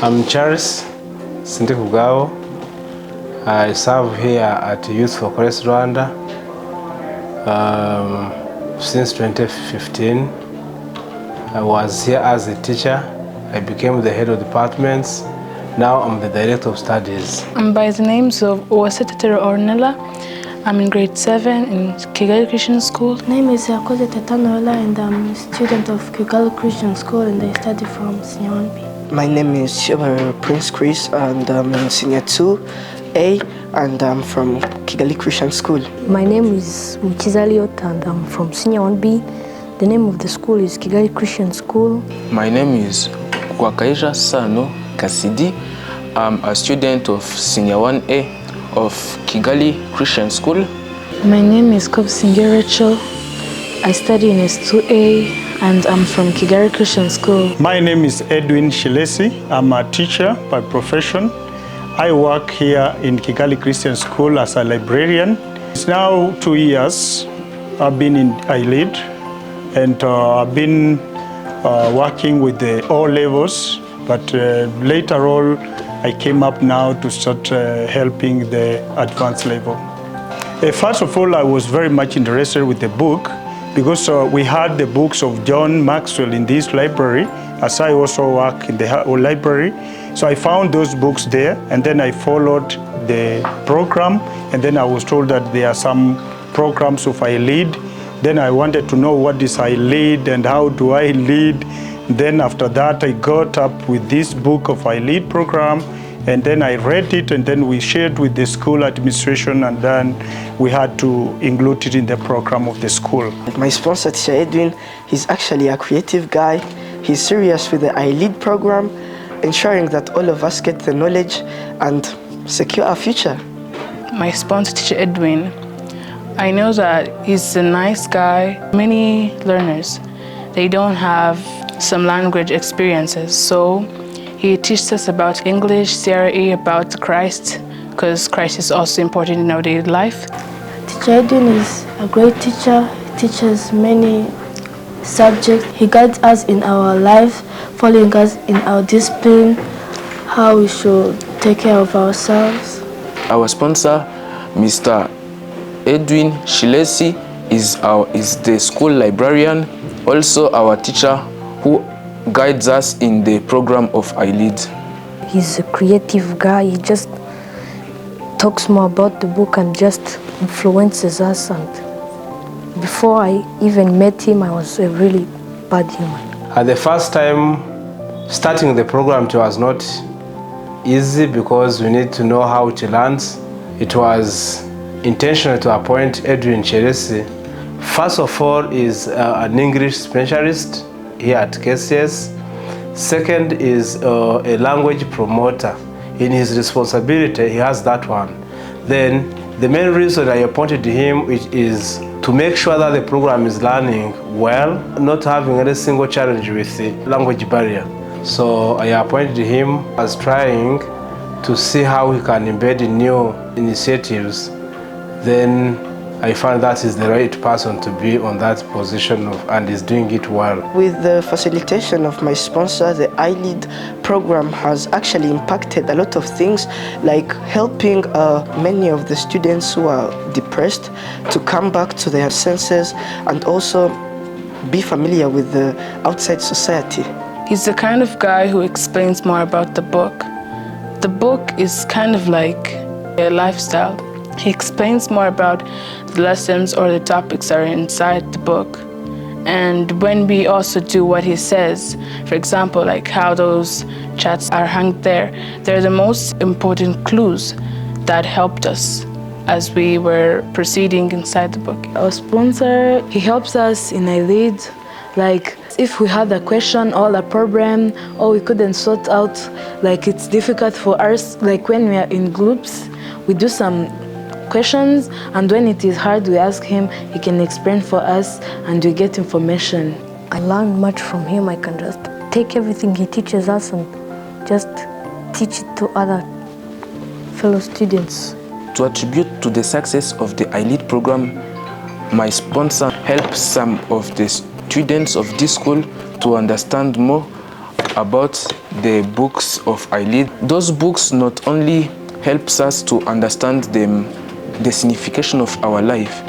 I'm Charles Sintikugao. I serve here at Youth for Christ Rwanda since 2015. I was here as a teacher. I became the head of departments. Now I'm the director of studies. I'm by the names of Uwasetetero Ornella. I'm in grade 7 in Kigali Christian School. My name is Yakoze Tetanola and I'm a student of Kigali Christian School and I study from Senior 1B. My name is Prince Chris and I'm in Senior 2A and I'm from Kigali Christian School. My name is Mukizaliot and I'm from Senior 1B. The name of the school is Kigali Christian School. My name is Kwakaija Sano Kasidi. I'm a student of Senior 1A of Kigali Christian School. My name is Kobsinge Rachel. I study in S2A and I'm from Kigali Christian School. My name is Edwin Shilesi. I'm a teacher by profession. I work here in Kigali Christian School as a librarian. It's now 2 years I've been in iLead and I've been working with the all levels, but later on I came up now to start helping the advanced level. First of all, I was very much interested with the book because we had the books of John Maxwell in this library, as I also work in the library. So I found those books there, and then I followed the program, and then I was told that there are some programs of iLead. Then I wanted to know what is iLead and how do I lead. Then after that, I got up with this book of iLead program, and then I read it, and then we shared with the school administration, and then we had to include it in the program of the school. My sponsor, Teacher Edwin, he's actually a creative guy. He's serious with the iLead program, ensuring that all of us get the knowledge and secure our future. My sponsor, Teacher Edwin, I know that he's a nice guy. Many learners, they don't have some language experiences, so he teaches us about English, CRE, about Christ, because Christ is also important in our daily life. Teacher Edwin is a great teacher. He teaches many subjects. He guides us in our life, following us in our discipline, how we should take care of ourselves. Our sponsor, Mr. Edwin Shilesi, is the school librarian, also our teacher who guides us in the program of iLead. He's a creative guy. He just talks more about the book and just influences us. And before I even met him, I was a really bad human. At the first time starting the program, it was not easy because we need to know how to learn. It was intentional to appoint Edwin Cheresi. First of all, is an English specialist here at KCS. Second is a language promoter. In his responsibility, he has that one. Then the main reason I appointed him is to make sure that the program is learning well, not having any single challenge with the language barrier. So I appointed him as trying to see how he can embed in new initiatives. Then I found that is the right person to be on that position and is doing it well. With the facilitation of my sponsor, the iLead program has actually impacted a lot of things, like helping many of the students who are depressed to come back to their senses and also be familiar with the outside society. He's the kind of guy who explains more about the book. The book is kind of like a lifestyle. He explains more about the lessons or the topics that are inside the book. And when we also do what he says, for example, like how those chats are hung there, they're the most important clues that helped us as we were proceeding inside the book. Our sponsor, he helps us in iLead. Like if we had a question or a problem or we couldn't sort out, like it's difficult for us, like when we are in groups, we do some questions, and when it is hard, we ask him, he can explain for us, and we get information. I learned much from him. I can just take everything he teaches us and just teach it to other fellow students. To attribute to the success of the iLead program, my sponsor helps some of the students of this school to understand more about the books of iLead. Those books not only helps us to understand the signification of our life,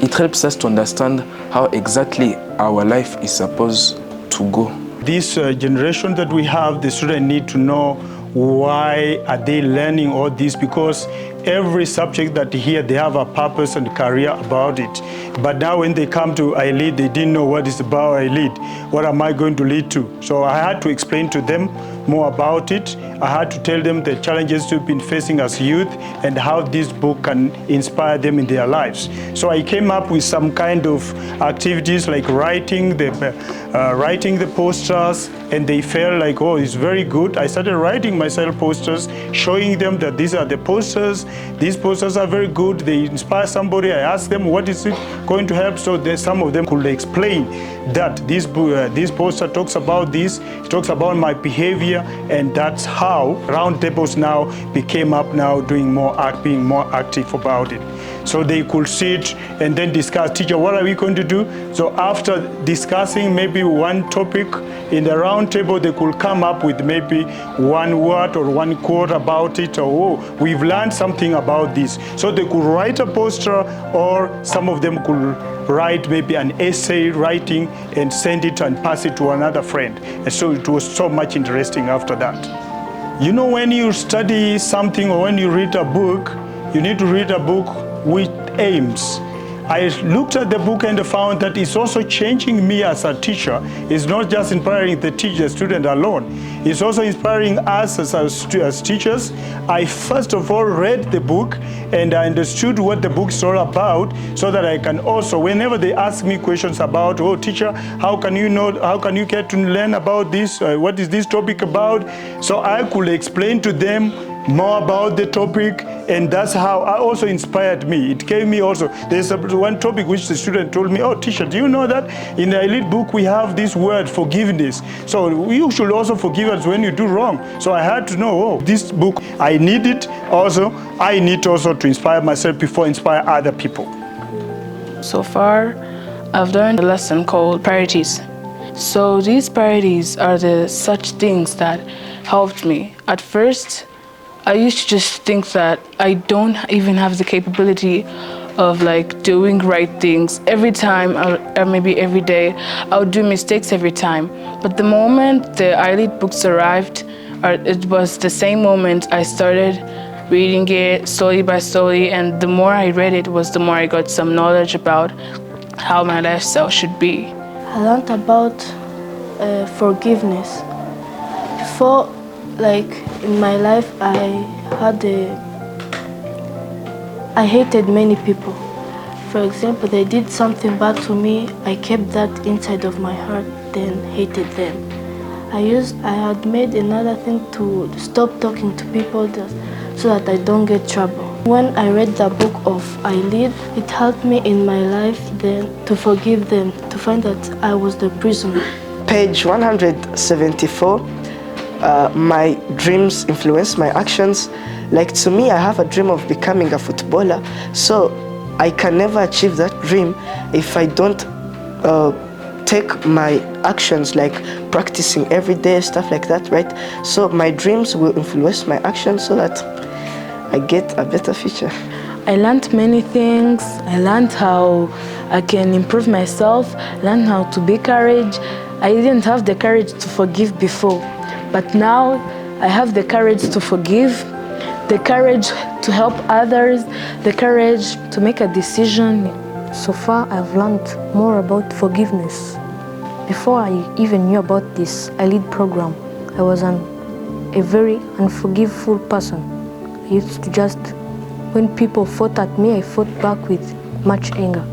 it helps us to understand how exactly our life is supposed to go. This generation that we have, the students need to know why are they learning all this, because every subject that they hear, they have a purpose and career about it. But now when they come to iLead, they didn't know what is about iLead. What am I going to lead to? So I had to explain to them more about it. I had to tell them the challenges we've been facing as youth and how this book can inspire them in their lives. So I came up with some kind of activities like writing the posters, and they felt like, oh, it's very good. I started writing myself posters, showing them that these are the posters. These posters are very good. They inspire somebody. I asked them, what is it going to help? So some of them could explain that this poster talks about this, it talks about my behavior, and that's how Roundtables now became up now being more active about it. So they could sit and then discuss, teacher, what are we going to do? So after discussing maybe one topic in the round table, they could come up with maybe one word or one quote about it, or oh, we've learned something about this. So they could write a poster, or some of them could write maybe an essay writing and send it and pass it to another friend. And so it was so much interesting after that. You know, when you study something or when you read a book, you need to read a book with aims. I looked at the book and found that it's also changing me as a teacher. It's not just inspiring the teacher, student alone. It's also inspiring us as teachers. I first of all read the book and I understood what the book is all about, so that I can also, whenever they ask me questions about, oh teacher, how can you get to learn about this? What is this topic about? So I could explain to them more about the topic, and that's how it also inspired me. It gave me also, there's one topic which the student told me, oh teacher, do you know that in the iLead book we have this word forgiveness, so you should also forgive us when you do wrong. So I had to know, oh, this book, I need it also, I need also to inspire myself before inspire other people. So far, I've learned a lesson called priorities. So these priorities are the such things that helped me. At first, I used to just think that I don't even have the capability of like doing right things every time, or maybe every day. I would do mistakes every time. But the moment the iLead books arrived, it was the same moment I started reading it slowly by slowly, and the more I read it was the more I got some knowledge about how my lifestyle should be. I learned about forgiveness. Before, like in my life, I hated many people. For example, they did something bad to me, I kept that inside of my heart, then hated them. I had made another thing to stop talking to people so that I don't get trouble. When I read the book of iLead, it helped me in my life then to forgive them, to find that I was the prisoner. Page 174. My dreams influence my actions. Like to me, I have a dream of becoming a footballer, so I can never achieve that dream if I don't take my actions, like practicing every day, stuff like that, right? So my dreams will influence my actions so that I get a better future. I learned many things. I learned how I can improve myself, learned how to be courage. I didn't have the courage to forgive before, but now I have the courage to forgive, the courage to help others, the courage to make a decision. So far, I've learned more about forgiveness. Before I even knew about this iLead program, I was a very unforgiveful person. I used to just, when people fought at me, I fought back with much anger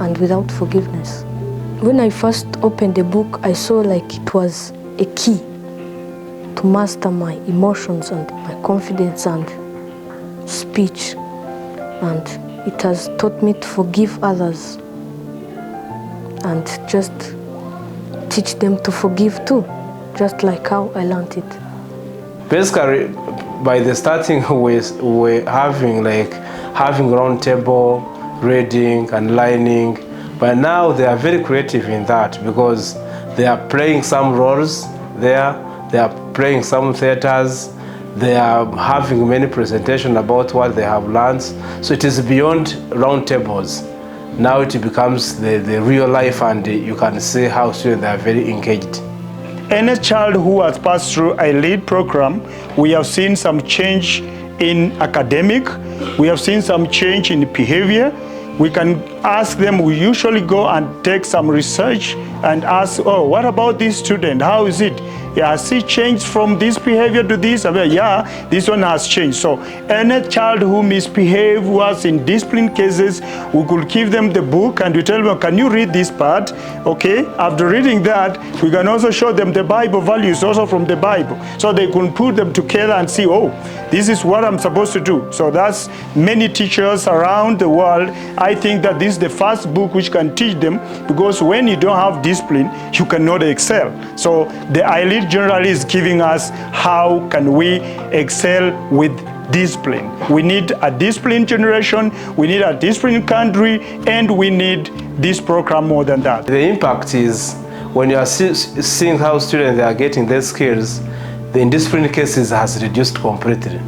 and without forgiveness. When I first opened the book, I saw like it was a key to master my emotions and my confidence and speech. And it has taught me to forgive others and just teach them to forgive too, just like how I learned it. Basically, by the starting, we're having roundtable, reading and learning, but now they are very creative in that because they are playing some roles there. They are playing some theaters. They are having many presentations about what they have learned. So it is beyond roundtables. Now it becomes the real life, and you can see how students are very engaged. Any child who has passed through iLead program, we have seen some change in academic. We have seen some change in behavior. We can ask them, we usually go and take some research and ask, oh, what about this student? How is it? Yeah, has he changed from this behavior to this? I mean, yeah, this one has changed. So any child who misbehaved, who was in discipline cases, we could give them the book and we tell them, can you read this part? Okay, after reading that, we can also show them the Bible values also from the Bible. So they can put them together and see, oh, this is what I'm supposed to do. So that's many teachers around the world. I think that this is the first book which can teach them, because when you don't have discipline, you cannot excel. So the iLead generally is giving us how can we excel with discipline. We need a disciplined generation, we need a disciplined country, and we need this program more than that. The impact is when you are seeing how students are getting their skills, the indisciplined cases has reduced completely.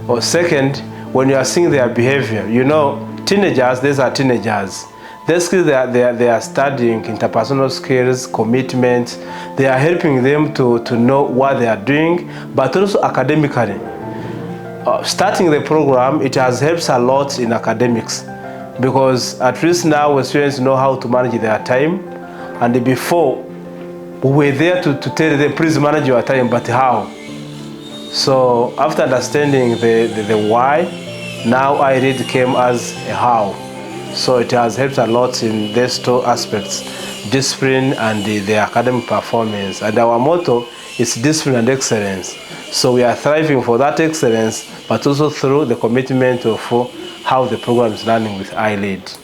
Or second, when you are seeing their behavior, you know, teenagers, these are teenagers. Their skills, they are studying interpersonal skills, commitment. They are helping them to know what they are doing, but also academically. Starting the program, it has helped a lot in academics, because at least now the students know how to manage their time. And before, we were there to tell them, please manage your time, but how? So after understanding the why, now iLead came as a how. So it has helped a lot in these two aspects, discipline and the academic performance. And our motto is discipline and excellence. So we are thriving for that excellence, but also through the commitment of how the program is running with iLead.